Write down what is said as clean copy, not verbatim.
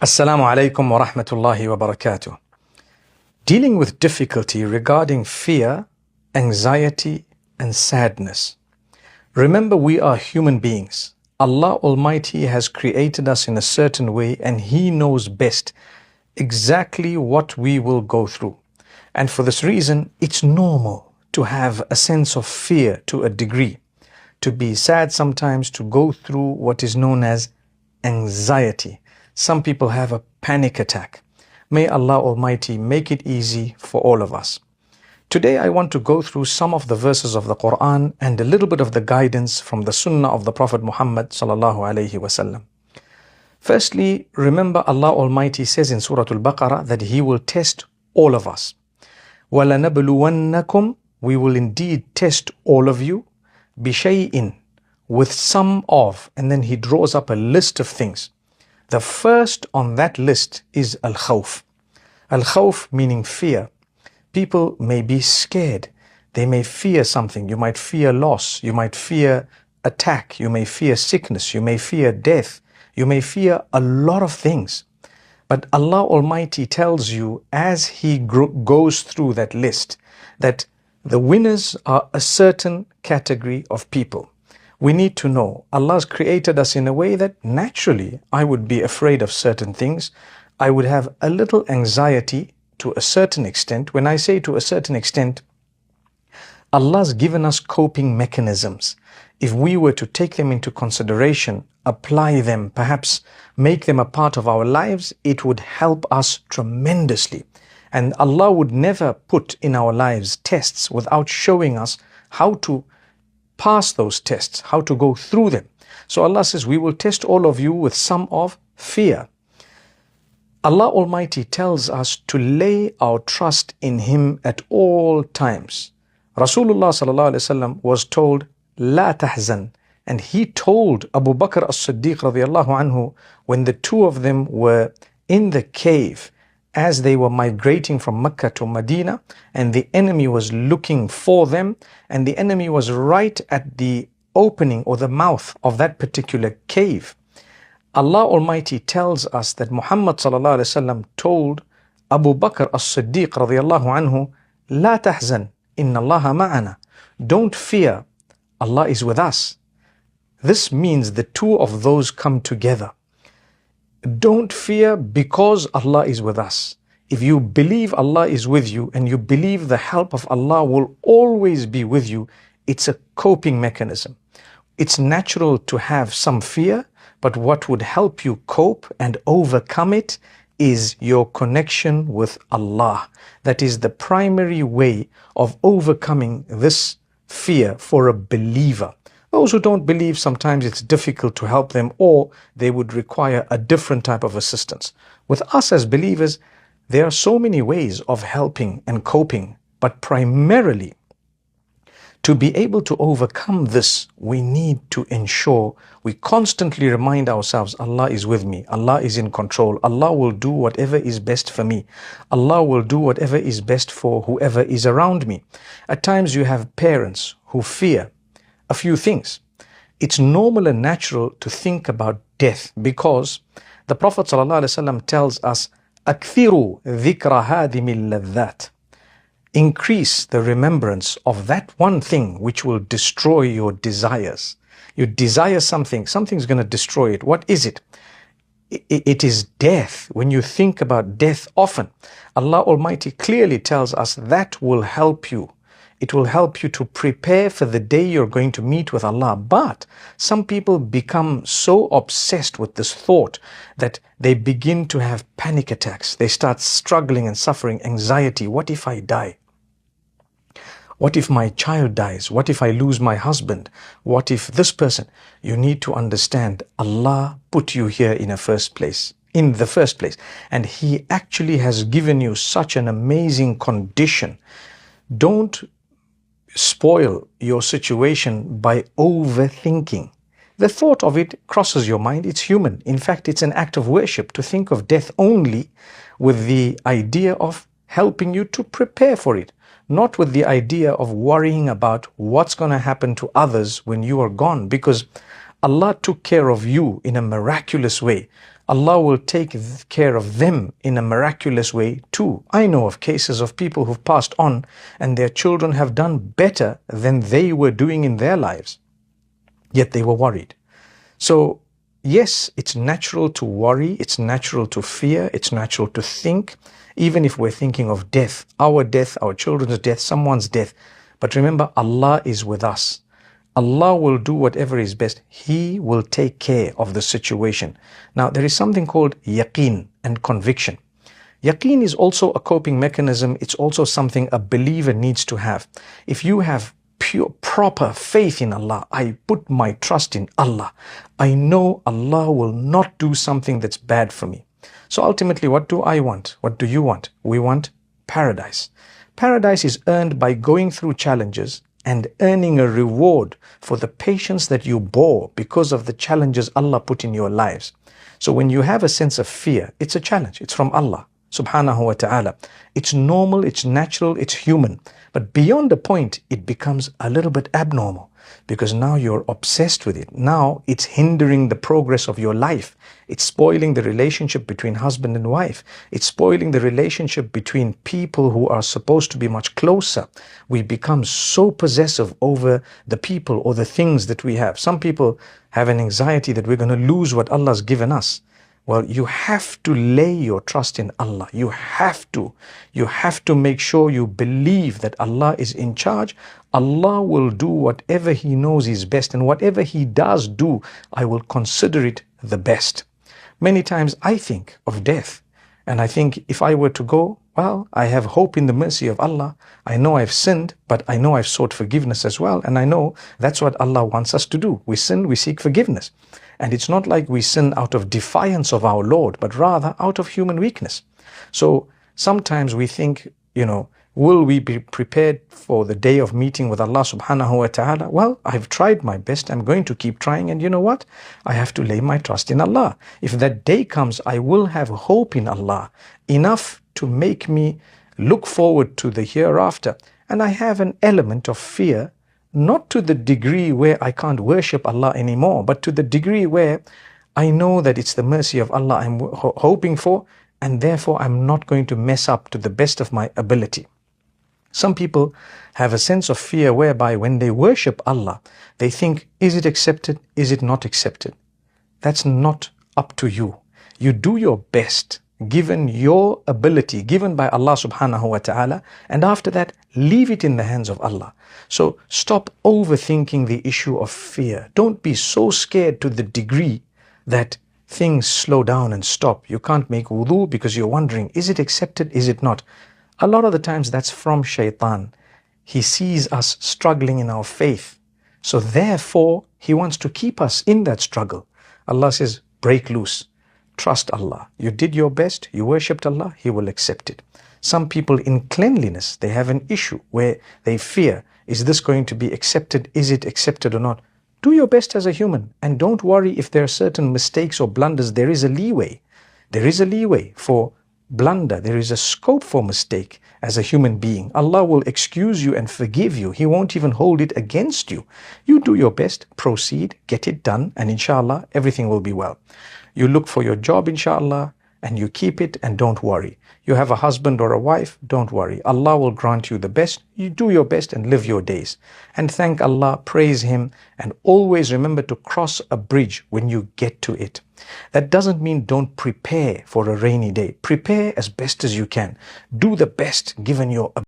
Assalamu alaikum wa rahmatullahi wa barakatuh. Dealing with difficulty regarding fear, anxiety, and sadness. Remember, we are human beings. Allah Almighty has created us in a certain way, and He knows best exactly what we will go through. And for this reason, it's normal to have a sense of fear to a degree, to be sad sometimes, to go through what is known as anxiety. Some people have a panic attack. May Allah Almighty make it easy for all of us. Today I want to go through some of the verses of the Quran and a little bit of the guidance from the Sunnah of the Prophet Muhammad sallallahu alaihi wasallam. Firstly, remember Allah Almighty says in Surah Al-Baqarah that He will test all of us. وَلَنَبْلُوَنَّكُمْ, we will indeed test all of you, بِشَيْءٍ, with some of, and then He draws up a list of things. The first on that list is al-khawf. Al-khawf meaning fear. People may be scared. They may fear something. You might fear loss. You might fear attack. You may fear sickness. You may fear death. You may fear a lot of things. But Allah Almighty tells you as He goes through that list that the winners are a certain category of people. We need to know Allah's created us in a way that naturally I would be afraid of certain things. I would have a little anxiety to a certain extent. When I say to a certain extent, Allah's given us coping mechanisms. If we were to take them into consideration, apply them, perhaps make them a part of our lives, it would help us tremendously. And Allah would never put in our lives tests without showing us how to pass those tests, how to go through them. So Allah says, we will test all of you with some of fear. Allah Almighty tells us to lay our trust in Him at all times. Rasulullah sallallahu alaihi wasallam was told, La tahzan. And he told Abu Bakr as-Siddiq radiallahu anhu, when the two of them were in the cave, as they were migrating from Mecca to Medina, and the enemy was looking for them, and the enemy was right at the opening or the mouth of that particular cave. Allah Almighty tells us that Muhammad sallallahu alaihi wasallam told Abu Bakr as-Siddiq radiyallahu anhu, La tahzan, inna Allaha ma'ana. Don't fear, Allah is with us. This means the two of those come together. Don't fear because Allah is with us. If you believe Allah is with you and you believe the help of Allah will always be with you, it's a coping mechanism. It's natural to have some fear, but what would help you cope and overcome it is your connection with Allah. That is the primary way of overcoming this fear for a believer. Those who don't believe, sometimes it's difficult to help them, or they would require a different type of assistance. With us as believers, there are so many ways of helping and coping, but primarily to be able to overcome this, we need to ensure we constantly remind ourselves, Allah is with me, Allah is in control, Allah will do whatever is best for me, Allah will do whatever is best for whoever is around me. At times you have parents who fear a few things. It's normal and natural to think about death because the Prophet ﷺ tells us, أَكْثِرُوا ذِكْرَ هَادِمِ اللَّذَّاتِ. Increase the remembrance of that one thing which will destroy your desires. You desire something, something's going to destroy it. What is it? It is death. When you think about death often, Allah Almighty clearly tells us that will help you. It will help you to prepare for the day you're going to meet with Allah. But some people become so obsessed with this thought that they begin to have panic attacks. They start struggling and suffering anxiety. What if I die? What if my child dies? What if I lose my husband? What if this person? You need to understand Allah put you here in the first place. And He actually has given you such an amazing condition. Don't spoil your situation by overthinking. The thought of it crosses your mind. It's human. In fact, it's an act of worship to think of death only with the idea of helping you to prepare for it, not with the idea of worrying about what's going to happen to others when you are gone, because Allah took care of you in a miraculous way. Allah will take care of them in a miraculous way too. I know of cases of people who've passed on and their children have done better than they were doing in their lives, yet they were worried. So yes, it's natural to worry, it's natural to fear, it's natural to think, even if we're thinking of death, our children's death, someone's death. But remember, Allah is with us. Allah will do whatever is best. He will take care of the situation. Now, there is something called yaqeen and conviction. Yaqeen is also a coping mechanism. It's also something a believer needs to have. If you have pure, proper faith in Allah, I put my trust in Allah, I know Allah will not do something that's bad for me. So ultimately, what do I want? What do you want? We want paradise. Paradise is earned by going through challenges and earning a reward for the patience that you bore because of the challenges Allah put in your lives. So when you have a sense of fear, it's a challenge. It's from Allah subhanahu wa ta'ala. It's normal, it's natural, it's human. But beyond a point, it becomes a little bit abnormal because now you're obsessed with it. Now it's hindering the progress of your life. It's spoiling the relationship between husband and wife. It's spoiling the relationship between people who are supposed to be much closer. We become so possessive over the people or the things that we have. Some people have an anxiety that we're going to lose what Allah's given us. Well, you have to lay your trust in Allah. You have to make sure you believe that Allah is in charge. Allah will do whatever He knows is best, and whatever He does do, I will consider it the best. Many times I think of death, and I think if I were to go, well, I have hope in the mercy of Allah. I know I've sinned, but I know I've sought forgiveness as well, and I know that's what Allah wants us to do. We sin, we seek forgiveness. And it's not like we sin out of defiance of our Lord, but rather out of human weakness. So sometimes we think, will we be prepared for the day of meeting with Allah subhanahu wa ta'ala? Well, I've tried my best. I'm going to keep trying. And you know what? I have to lay my trust in Allah. If that day comes, I will have hope in Allah, enough to make me look forward to the hereafter. And I have an element of fear, not to the degree where I can't worship Allah anymore, but to the degree where I know that it's the mercy of Allah I'm hoping for, and therefore I'm not going to mess up to the best of my ability. Some people have a sense of fear whereby when they worship Allah, they think, is it accepted? Is it not accepted? That's not up to you. You do your best, given your ability, given by Allah subhanahu wa ta'ala, and after that, leave it in the hands of Allah. So stop overthinking the issue of fear. Don't be so scared to the degree that things slow down and stop. You can't make wudu because you're wondering, is it accepted, is it not? A lot of the times that's from shaitan. He sees us struggling in our faith. So therefore, he wants to keep us in that struggle. Allah says, break loose. Trust Allah. You did your best, you worshipped Allah, He will accept it. Some people in cleanliness, they have an issue where they fear, is this going to be accepted? Is it accepted or not? Do your best as a human and don't worry if there are certain mistakes or blunders. There is a leeway. There is a leeway for blunder. There is a scope for mistake as a human being. Allah will excuse you and forgive you. He won't even hold it against you. You do your best, proceed, get it done, and inshallah, everything will be well. You look for your job, inshallah, and you keep it and don't worry. You have a husband or a wife, don't worry. Allah will grant you the best. You do your best and live your days. And thank Allah, praise Him, and always remember to cross a bridge when you get to it. That doesn't mean don't prepare for a rainy day. Prepare as best as you can. Do the best given your ability.